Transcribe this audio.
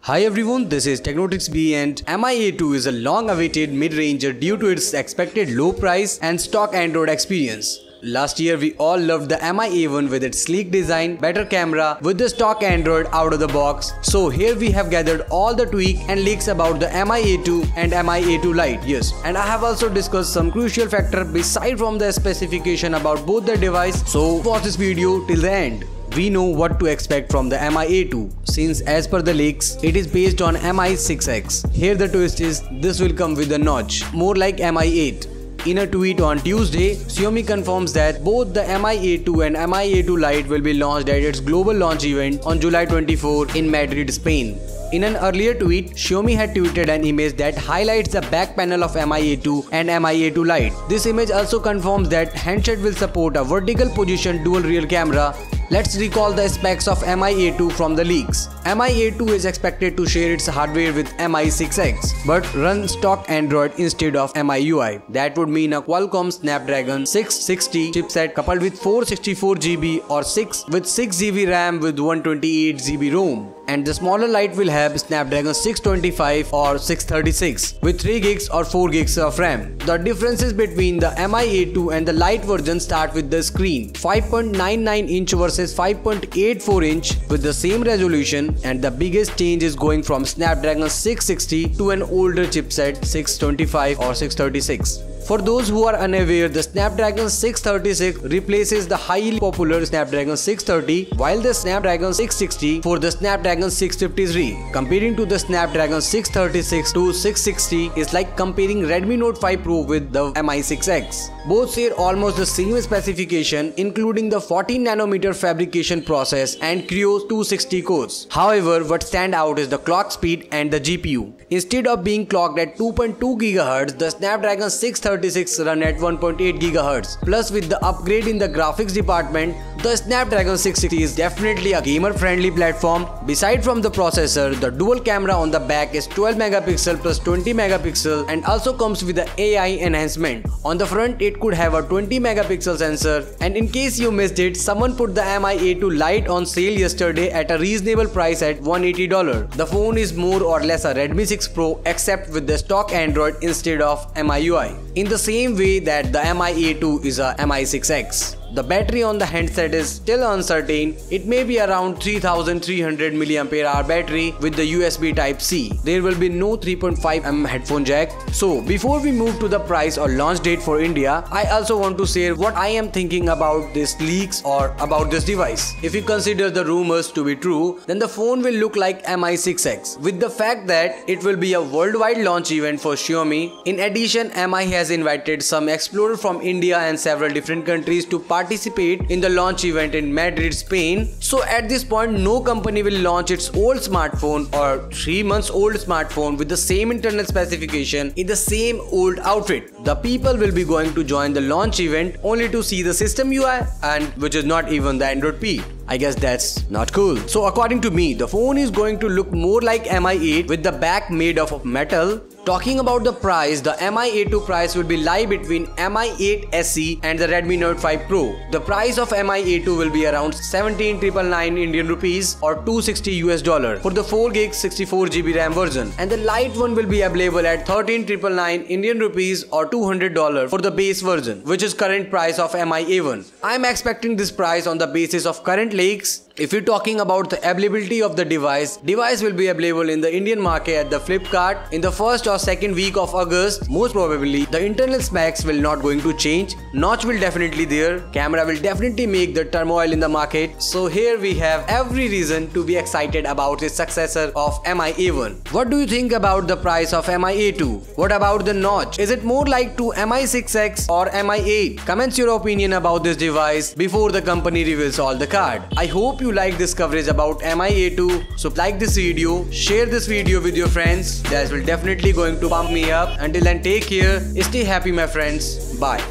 Hi everyone, this is Technotrix B and Mi A2 is a long-awaited mid-ranger due to its expected low price and stock Android experience. Last year we all loved the Mi A1 with its sleek design, better camera with the stock Android out of the box. So here we have gathered all the tweaks and leaks about the Mi A2 and Mi A2 Lite. Yes, and I have also discussed some crucial factor beside from the specification about both the device. So watch this video till the end. We know what to expect from the Mi A2 since as per the leaks, it is based on Mi 6X. Here the twist is this will come with a notch, more like Mi 8. In a tweet on Tuesday, Xiaomi confirms that both the Mi A2 and Mi A2 Lite will be launched at its global launch event on July 24 in Madrid, Spain. In an earlier tweet, Xiaomi had tweeted an image that highlights the back panel of Mi A2 and Mi A2 Lite. This image also confirms that handset will support a vertical position dual rear camera. Let's recall the specs of Mi A2 from the leaks. Mi A2 is expected to share its hardware with Mi 6X but run stock Android instead of MIUI. That would mean a Qualcomm Snapdragon 660 chipset coupled with 464GB or 6 with 6GB RAM with 128GB ROM. And the smaller Lite will have Snapdragon 625 or 636 with 3GB or 4GB of RAM. The differences between the Mi A2 and the Lite version start with the screen. 5.99 inch versus 5.84 inch with the same resolution, and the biggest change is going from Snapdragon 660 to an older chipset 625 or 636. For those who are unaware, the Snapdragon 636 replaces the highly popular Snapdragon 630 while the Snapdragon 660 for the Snapdragon 653. Comparing to the Snapdragon 636 to 660 is like comparing Redmi Note 5 Pro with the Mi 6X. Both share almost the same specification including the 14nm fabrication process and Kryo 260 cores. However, what stand out is the clock speed and the GPU. Instead of being clocked at 2.2 GHz, the Snapdragon 636 run at 1.8 GHz. Plus with the upgrade in the graphics department, the Snapdragon 660 is definitely a gamer-friendly platform. Beside from the processor, the dual camera on the back is 12 MP plus 20 MP and also comes with the AI enhancement. On the front, it could have a 20 MP sensor, and in case you missed it, someone put the Mi A2 Lite on sale yesterday at a reasonable price at $180. The phone is more or less a Redmi 6 Pro except with the stock Android instead of MIUI. In the same way that the Mi A2 is a Mi 6X. The battery on the handset is still uncertain. It may be around 3300 mAh battery with the USB Type-C. There will be no 3.5mm headphone jack. So before we move to the price or launch date for India, I also want to share what I am thinking about these leaks or about this device. If you consider the rumors to be true, then the phone will look like Mi 6X with the fact that it will be a worldwide launch event for Xiaomi. In addition, Mi has invited some explorers from India and several different countries to participate in the launch event in Madrid, Spain. So at this point, no company will launch its old smartphone or 3 months old smartphone with the same internal specification in the same old outfit. The people will be going to join the launch event only to see the system UI, and which is not even the Android P. I guess that's not cool. So according to me, the phone is going to look more like Mi 8 with the back made of metal. Talking about the price, the Mi A2 price will be lie between Mi 8 SE and the Redmi Note 5 Pro. The price of Mi A2 will be around 17,999 Indian rupees or $260 US for the 4GB 64GB RAM version, and the Lite one will be available at 13,999 Indian rupees or $200 for the base version, which is current price of Mi A1. I am expecting this price on the basis of current leaks. If you're talking about the availability of the device will be available in the Indian market at the Flipkart in the first or second week of August. Most probably, the internal specs will not going to change. Notch will definitely there. Camera will definitely make the turmoil in the market. So here we have every reason to be excited about its successor of Mi A1. What do you think about the price of Mi A2? What about the notch? Is it more like to Mi 6X or Mi 8? Comments your opinion about this device before the company reveals all the card. I hope you like this coverage about Mi A2, so like this video, share this video with your friends. That will definitely going to pump me up. Until then, take care, stay happy my friends, bye.